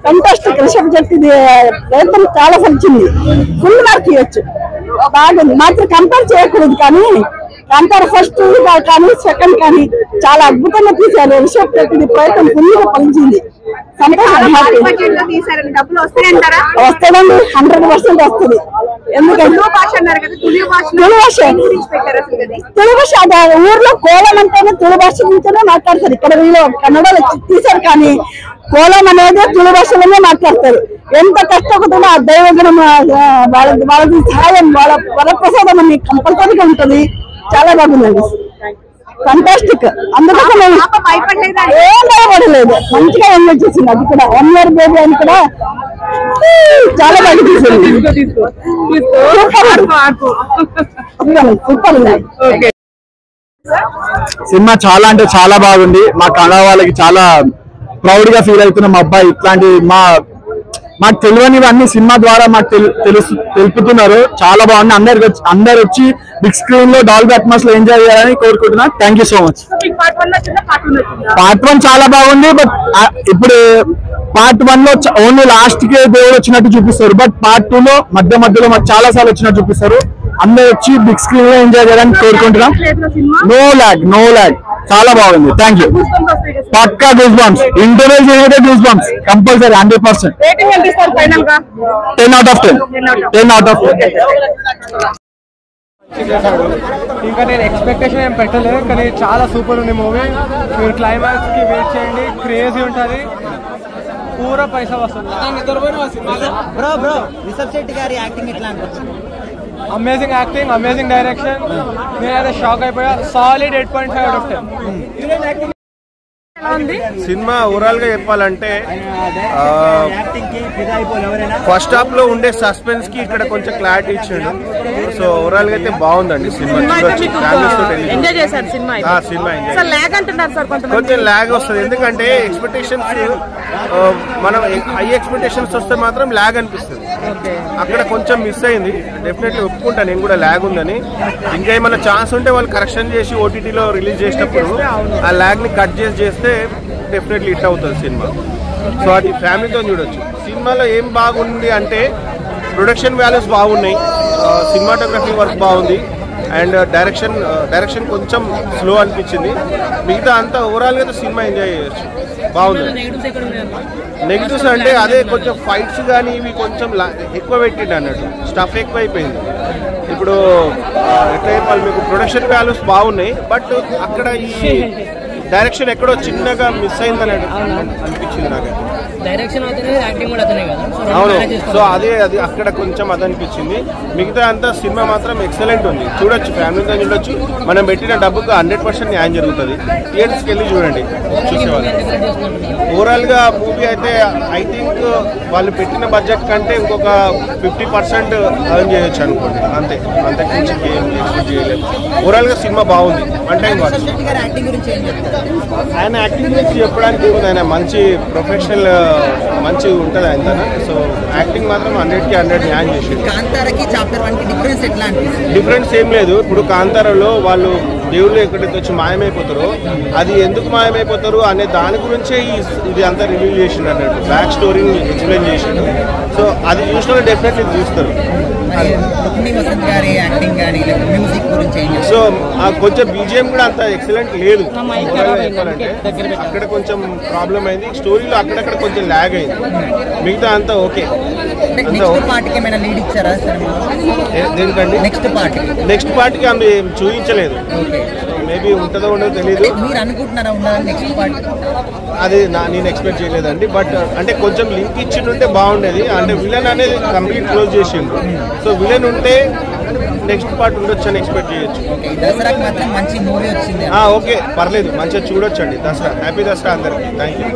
Fantastic Rishabh జెట్టి ప్రయత్నం చాలా ఫలించింది. ఫుల్ మార్క్ ఇవ్వచ్చు, బాగుంది. మాత్రం కంపేర్ చేయకూడదు, కానీ కంపేర్ ఫస్ట్ కానీ సెకండ్ కానీ చాలా అద్భుతంగా తీశారు. రిషబ్ జెట్టి ప్రయత్నం ఫుల్ గా ఫలించింది. వస్తాడండి, 100% వస్తుంది. ఎందుకంటే తెలుగు భాష ఊర్లో కోలం అంటేనే తెలుగు భాష నుంచేనే మాట్లాడతారు. ఇక్కడ వీళ్ళు కన్నడలో తీశారు, కానీ కోలం అనేది తెలుగు భాషలోనే మాట్లాడతారు. ఎంత కష్టపడుతున్నా ఆ దైవగుణం వాళ్ళకి సహాయం, వాళ్ళ వరప్రసాదం అని కంపల్సరీగా ఉంటుంది. చాలా బాగుందండి, ఫంటాస్టిక్. అందుకోసం ఏం భయపడలేదు, మంచిగా ఎంజాయ్ చేసింది. అది కూడా 1 year బేబీ అని కూడా చాలా బాగా తీసింది. సూపర్ ఉంది సినిమా. చాలా అంటే చాలా బాగుంది. మా కన్నడ వాళ్ళకి చాలా ప్రౌడ్ గా ఫీల్ అవుతున్నాం. అబ్బాయి ఇట్లాంటి మాకు తెలియనివన్నీ సినిమా ద్వారా మాకు తెలుపుతున్నారు. చాలా బాగుంది. అందరు వచ్చి బిగ్ స్క్రీన్ లో డాల్బీ అట్మాస్ లో ఎంజాయ్ చేయాలని కోరుకుంటున్నా. Thank you so much. Part 1 చాలా బాగుంది. బట్ ఇప్పుడు పార్ట్ 1 లో ఓన్లీ లాస్ట్ కి దేవుడు వచ్చినట్టు చూపిస్తారు. బట్ పార్ట్ 2 లో మధ్యలో మాకు చాలా సార్లు వచ్చినట్టు చూపిస్తారు. అందరు వచ్చి బిగ్ స్క్రీన్ లో ఎంజాయ్ చేయాలని కోరుకుంటున్నాం. నో లాగ్ చాలా బాగుంది. Thank you. పక్కా గూస్ బంప్స్, ఇంటర్వ్యూ చేయతే goosebumps compulsory 100%. 10 out of 10. ఇంకా నేను ఎక్స్పెక్టేషన్ ఏం పెట్టలేదు, కానీ చాలా సూపర్ ఉంది మూవీ. మీరు క్లైమాక్స్ కి వెయిట్ చేయండి, క్రేజీ ఉంటుంది, పూరా పైసా వస్తుంది. Amazing acting, amazing direction. నేనైతే షాక్ అయిపోయా. Solid 8.5 out of 10. Cinema overall గా చెప్పాలంటే ఫస్ట్ హాఫ్ లో ఉండే సస్పెన్స్ కి ఇక్కడ కొంచెం క్లారిటీ ఇచ్చాడు. సో ఓవరాల్ గా అయితే బాగుందండి సినిమా. కొంచెం లాగ్ వస్తుంది, ఎందుకంటే ఎక్స్పెక్టేషన్స్ మనం హై ఎక్స్పెక్టేషన్స్ వస్తే మాత్రం లాగ్ అనిపిస్తుంది. అక్కడ కొంచెం మిస్ అయింది. డెఫినెట్లీ ఒప్పుకుంటా నేను కూడా లాగ్ ఉందని. ఇంకా ఏమైనా ఛాన్స్ ఉంటే వాళ్ళు కరెక్షన్ చేసి ఓటీటీలో రిలీజ్ చేసినప్పుడు ఆ లాగ్ ని కట్ చేస్తే డెఫినెట్లీ హిట్ అవుతుంది సినిమా. సో అది ఫ్యామిలీతో చూడొచ్చు. సినిమాలో ఏం బాగుంది అంటే ప్రొడక్షన్ వాల్యూస్ బాగున్నాయి, సినిమాటోగ్రఫీ వర్క్ బాగుంది, అండ్ డైరెక్షన్ కొంచెం స్లో అనిపించింది. మిగతా అంతా ఓవరాల్ గా సినిమా ఎంజాయ్ చేయొచ్చు. బాగుంది. నెగిటివ్స్ అంటే అదే కొంచెం ఫైట్స్ కానీ ఇవి కొంచెం ఎక్కువ పెట్టిండు అన్నట్టు, స్టఫ్ ఎక్కువ అయిపోయింది. ఇప్పుడు ఎట్లా చెప్పాలి మీకు, ప్రొడక్షన్ వాల్యూస్ బాగున్నాయి, బట్ అక్కడ ఈ డైరెక్షన్ ఎక్కడో చిన్నగా మిస్ అయిందని అనిపించింది నాకు. అవును, సో అది అక్కడ కొంచెం అది అనిపించింది. మిగతా అంతా సినిమా మాత్రం ఎక్సలెంట్ ఉంది, చూడొచ్చు, ఫ్యామిలీతో చూడొచ్చు. మనం పెట్టిన డబ్బుకు 100% న్యాయం జరుగుతుంది. థియేటర్స్కి వెళ్ళి చూడండి చూసేవాళ్ళు. ఓవరాల్ గా మూవీ అయితే ఐ థింక్ వాళ్ళు పెట్టిన బడ్జెట్ కంటే ఇంకొక 50% ఎర్న్ చేయొచ్చు అనుకోండి. అంతే నుంచి ఎక్స్పెక్ట్ చేయలేదు. ఓవరాల్ గా సినిమా బాగుంది. One time watch. ఆయన యాక్టింగ్ గురించి చెప్పడానికి ఆయన మంచి ప్రొఫెషనల్, మంచి ఉంటుంది ఆయన. సో యాక్టింగ్ మాత్రం 100కి 100 న్యాయం చేసింది. డిఫరెన్స్ ఏం లేదు. ఇప్పుడు కాంతారాలో వాళ్ళు దేవుళ్ళు ఎక్కడైతే వచ్చి మాయమైపోతారో అది ఎందుకు మాయమైపోతారు అనే దాని గురించే ఇది అంతా రివీల్ చేసిండు అన్నట్టు, బ్యాక్ స్టోరీని ఎక్స్ప్లెయిన్ చేసిండు. సో అది చూసిన డెఫినెట్లీ చూస్తారు. సో కొంచెం బీజిఎం కూడా అంత ఎక్సలెంట్ లేదు చెప్పాలంటే. అక్కడ కొంచెం ప్రాబ్లం అయింది స్టోరీలో, అక్కడక్కడ కొంచెం ల్యాగ్ అయింది. మిగతా అంతా ఓకే. దేనికండి నెక్స్ట్ పార్ట్కి అందు చూపించలేదు. మేబీ ఉంటుందో ఉండదో తెలియదు. అది నేను ఎక్స్పెక్ట్ చేయలేదండి. బట్ అంటే కొంచెం లింక్ ఇచ్చిండుంటే బాగుండేది. అంటే విలన్ అనేది కంప్లీట్ క్లోజ్ చేసిండు. సో విలన్ ఉంటే నెక్స్ట్ పార్ట్ ఉండొచ్చు అని ఎక్స్పెక్ట్ చేయొచ్చు. ఓకే, పర్లేదు, మంచిగా చూడొచ్చండి. దసరా హ్యాపీ దసరా అందరికి. Thank you.